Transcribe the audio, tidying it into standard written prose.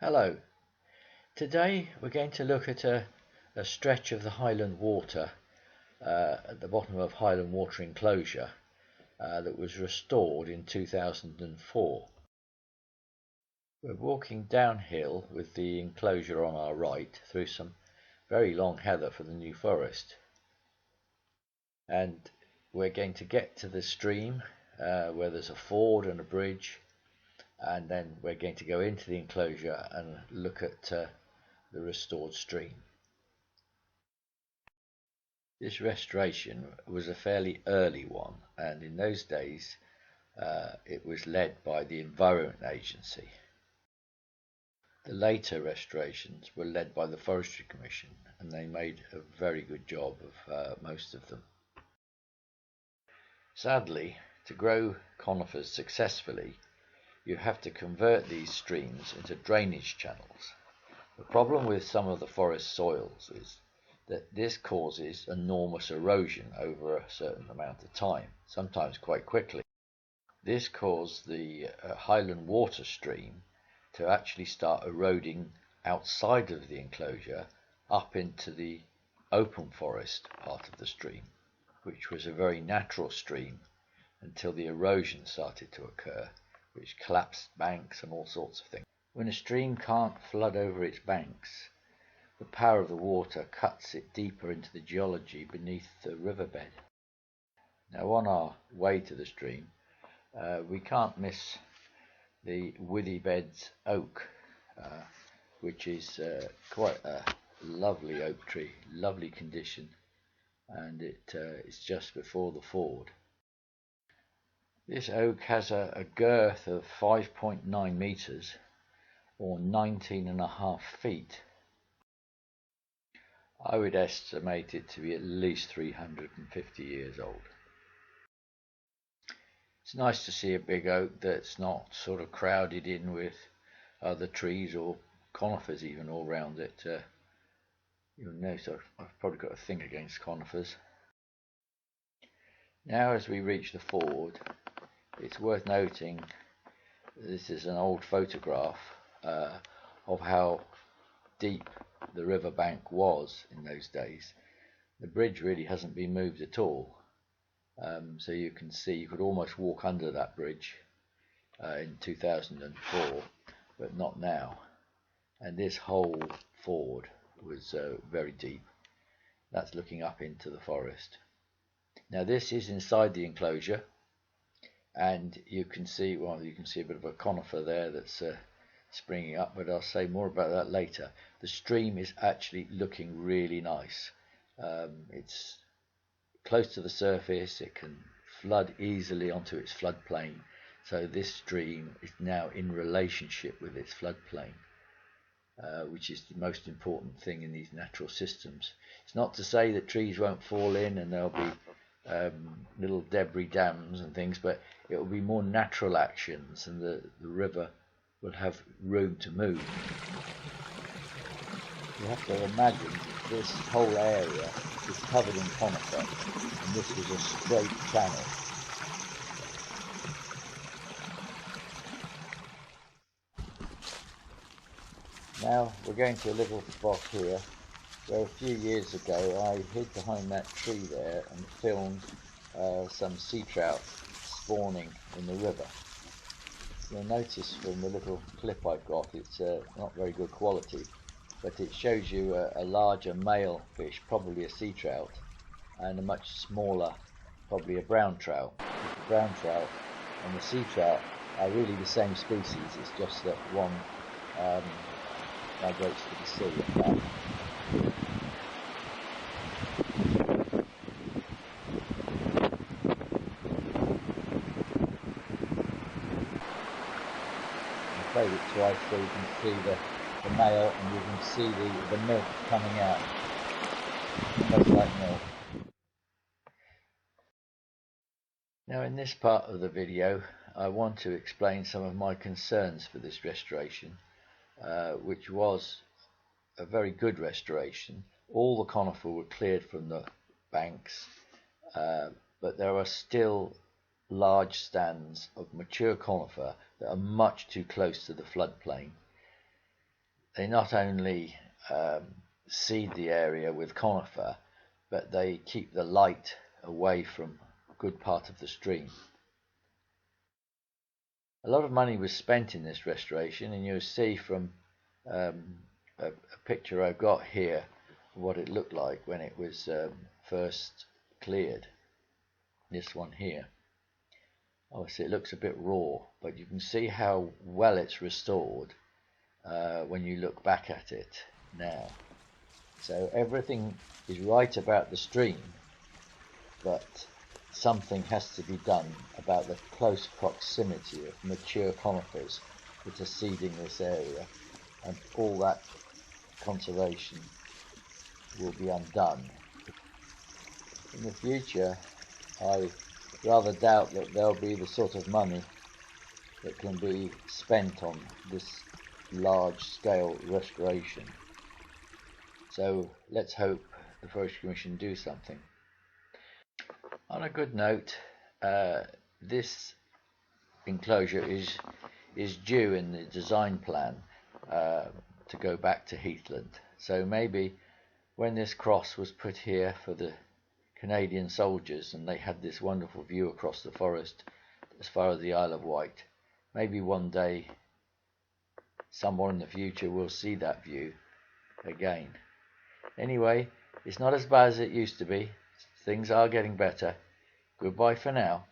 Hello. Today we're going to look at a stretch of the Highland Water at the bottom of Highland Water enclosure that was restored in 2004. We're walking downhill with the enclosure on our right through some very long heather for the New Forest, and we're going to get to the stream where there's a ford and a bridge, and then we're going to go into the enclosure and look at the restored stream. This restoration was a fairly early one, and in those days it was led by the Environment Agency. The later restorations were led by the Forestry Commission, and they made a very good job of most of them. Sadly, to grow conifers successfully, you have to convert these streams into drainage channels. The problem with some of the forest soils is that this causes enormous erosion over a certain amount of time, sometimes quite quickly. This caused the Highland Water stream to actually start eroding outside of the enclosure up into the open forest part of the stream, which was a very natural stream until the erosion started to occur, which collapsed banks and all sorts of things. When a stream can't flood over its banks, the power of the water cuts it deeper into the geology beneath the riverbed. Now, on our way to the stream, we can't miss the Withybeds oak, which is quite a lovely oak tree, lovely condition, and it's just before the ford. This oak has a girth of 5.9 meters or 19.5 feet. I would estimate it to be at least 350 years old. It's nice to see a big oak that's not sort of crowded in with other trees or conifers even all around it. You'll notice I've probably got a thing against conifers. Now, as we reach the ford, it's worth noting this is an old photograph of how deep the riverbank was in those days. The bridge really hasn't been moved at all, so you can see you could almost walk under that bridge in 2004, but not now. And this whole ford was very deep. That's looking up into the forest. Now, this is inside the enclosure, and you can see a bit of a conifer there that's springing up, but I'll say more about that later. The stream is actually looking really nice. It's close to the surface, it can flood easily onto its floodplain, so this stream is now in relationship with its floodplain, which is the most important thing in these natural systems. It's not to say that trees won't fall in and there'll be little debris dams and things, but it will be more natural actions, and the river will have room to move. You have to imagine this whole area is covered in conifer, and this was a straight channel. Now we're going to a little spot here where a few years ago I hid behind that tree there and filmed some sea trout spawning in the river. You'll notice from the little clip I've got, it's not very good quality, but it shows you a larger male fish, probably a sea trout, and a much smaller, probably a brown trout. The brown trout and the sea trout are really the same species, it's just that one migrates to the sea and back. Played it twice so you can see the male, and you can see the milk coming out. Most like milk. Now, in this part of the video I want to explain some of my concerns for this restoration, which was a very good restoration. All the conifer were cleared from the banks, but there are still large stands of mature conifer that are much too close to the floodplain. they not only seed the area with conifer, but they keep the light away from a good part of the stream. A lot of money was spent in this restoration, and you'll see from a picture I've got here what it looked like when it was first cleared. This one here. Obviously it looks a bit raw, but you can see how well it's restored when you look back at it now. So everything is right about the stream, but something has to be done about the close proximity of mature conifers that are seeding this area, and all that conservation will be undone. In the future, I rather doubt that there'll be the sort of money that can be spent on this large-scale restoration. So let's hope the Forestry Commission do something. On a good note, this enclosure is due in the design plan to go back to heathland. So maybe when this cross was put here for the Canadian soldiers and they had this wonderful view across the forest as far as the Isle of Wight, maybe one day someone in the future will see that view again. Anyway, it's not as bad as it used to be. Things are getting better. Goodbye for now.